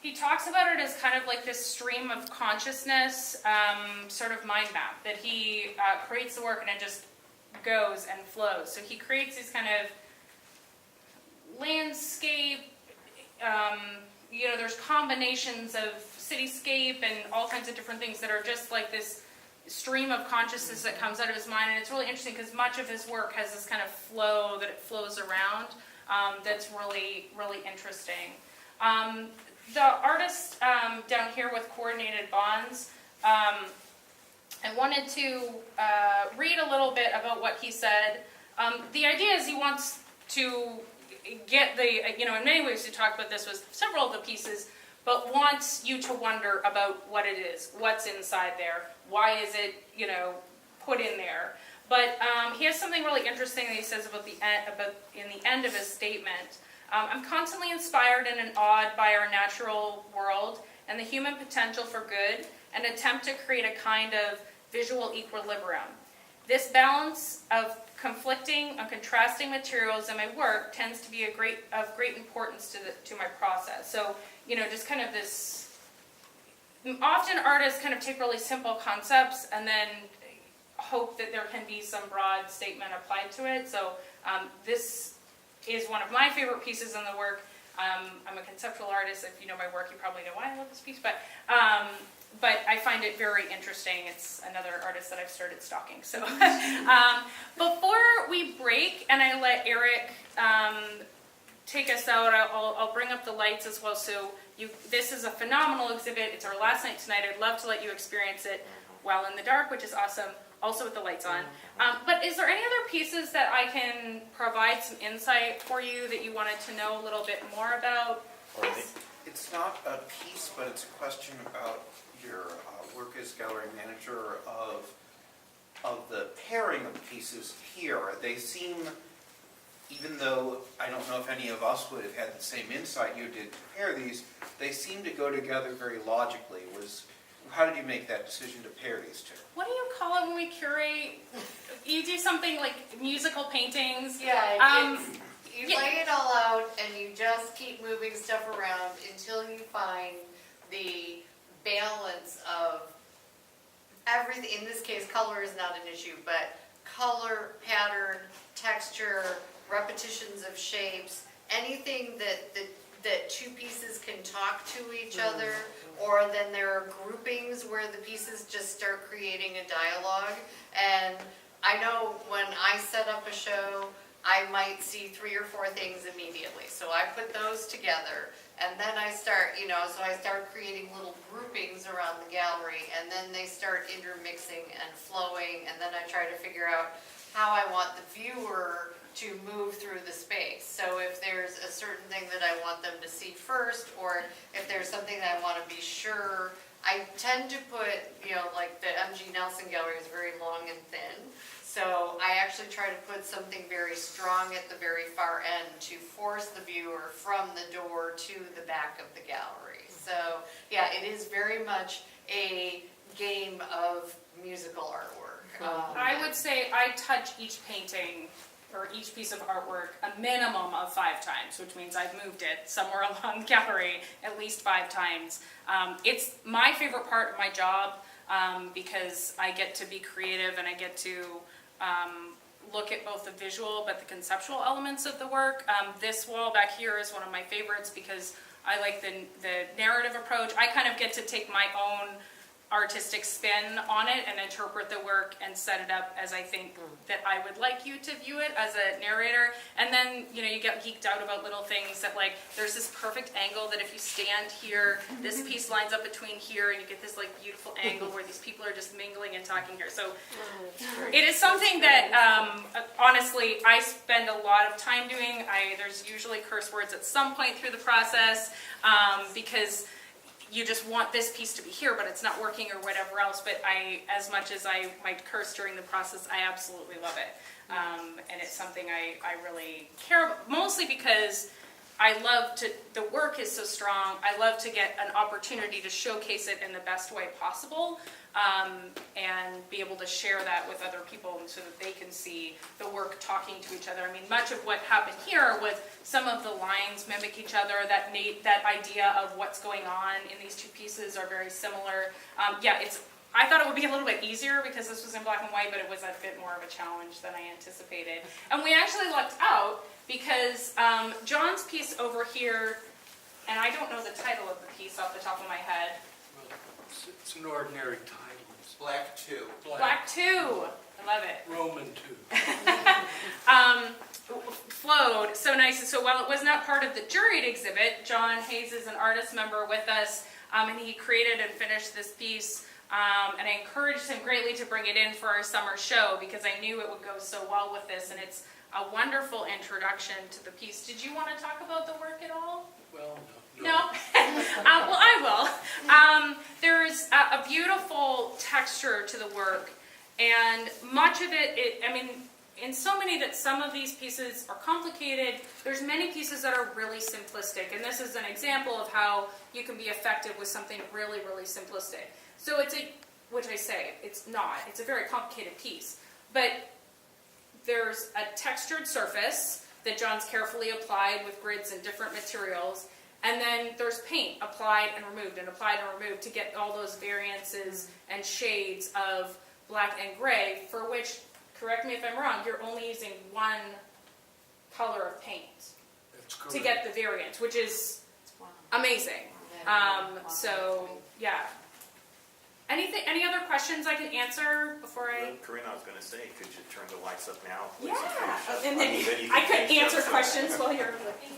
He talks about it as kind of like this stream of consciousness, sort of mind map, that he creates the work and it just goes and flows. So he creates these kind of landscape, there's combinations of cityscape and all kinds of different things that are just like this stream of consciousness that comes out of his mind. And it's really interesting because much of his work has this kind of flow that it flows around, that's really, really interesting. The artist down here with Coordinated Bonds, I wanted to read a little bit about what he said. The idea is he wants to get in many ways we talked about this with several of the pieces, but wants you to wonder about what it is, what's inside there, why is it, put in there. But he has something really interesting that he says in the end of his statement. I'm constantly inspired and awed by our natural world and the human potential for good, and attempt to create a kind of visual equilibrium. This balance of conflicting and contrasting materials in my work tends to be of great importance to my process. So, just kind of this. Often artists kind of take really simple concepts and then hope that there can be some broad statement applied to it. So this is one of my favorite pieces in the work. I'm a conceptual artist. If you know my work, you probably know why I love this piece. But I find it very interesting. It's another artist that I've started stalking. So before we break and I let Eric take us out, I'll bring up the lights as well. So this is a phenomenal exhibit. It's our last night tonight. I'd love to let you experience it while in the dark, which is awesome. Also with the lights on. But is there any other pieces that I can provide some insight for you that you wanted to know a little bit more about? Yes. It's not a piece, but it's a question about your work as gallery manager of the pairing of pieces here. They seem, even though I don't know if any of us would have had the same insight you did to pair these, they seem to go together very logically. How did you make that decision to pair these two? What do you call it when we curate? You do something like musical paintings? Yeah, you lay it all out and you just keep moving stuff around until you find the balance of everything. In this case, color is not an issue, but color, pattern, texture, repetitions of shapes, anything that two pieces can talk to each other, or then there are groupings where the pieces just start creating a dialogue. And I know when I set up a show, I might see 3 or 4 things immediately. So I put those together, and then I start, so I start creating little groupings around the gallery, and then they start intermixing and flowing, and then I try to figure out how I want the viewer to move through the space. So if there's a certain thing that I want them to see first, or if there's something that I want to be sure, I tend to put, like the M.G. Nelson Gallery is very long and thin. So I actually try to put something very strong at the very far end to force the viewer from the door to the back of the gallery. So yeah, it is very much a game of musical artwork. I would say I touch each painting or each piece of artwork a minimum of 5 times, which means I've moved it somewhere along the gallery at least 5 times. It's my favorite part of my job because I get to be creative and I get to look at both the visual but the conceptual elements of the work. This wall back here is one of my favorites because I like the narrative approach. I kind of get to take my own artistic spin on it and interpret the work and set it up as I think that I would like you to view it as a narrator. And then, you get geeked out about little things that, like, there's this perfect angle that if you stand here, this piece lines up between here and you get this, like, beautiful angle where these people are just mingling and talking here. So it is something that, honestly, I spend a lot of time doing. There's usually curse words at some point through the process because you just want this piece to be here, but it's not working or whatever else. But as much as I might curse during the process, I absolutely love it. And it's something I really care about, mostly because the work is so strong, I love to get an opportunity to showcase it in the best way possible, and be able to share that with other people so that they can see the work talking to each other. I mean, much of what happened here was some of the lines mimic each other, that idea of what's going on in these two pieces are very similar. I thought it would be a little bit easier because this was in black and white, but it was a bit more of a challenge than I anticipated. And we actually lucked out because John's piece over here, and I don't know the title of the piece off the top of my head. Well, it's an ordinary title. It's Black 2. Black 2. I love it. Roman 2. Flowed so nice. So while it was not part of the juried exhibit, John Hayes is an artist member with us, and he created and finished this piece. And I encouraged him greatly to bring it in for our summer show because I knew it would go so well with this, and it's a wonderful introduction to the piece. Did you want to talk about the work at all? Well, no. No? Well, I will. There's a beautiful texture to the work, and much of it, I mean, in so many that some of these pieces are complicated, there's many pieces that are really simplistic, and this is an example of how you can be effective with something really, really simplistic. So which I say, it's not, it's a very complicated piece, but there's a textured surface that John's carefully applied with grids and different materials, and then there's paint applied and removed to get all those variances and shades of black and gray, for which, correct me if I'm wrong, you're only using one color of paint That's correct. to get the variance, which is amazing. So, yeah. Any other questions I can answer before I? Well, Corinne, I was going to say, could you turn the lights up now, please? Yeah, and finish up? and then I mean, then you I can could finish up, answer so- questions while you're looking.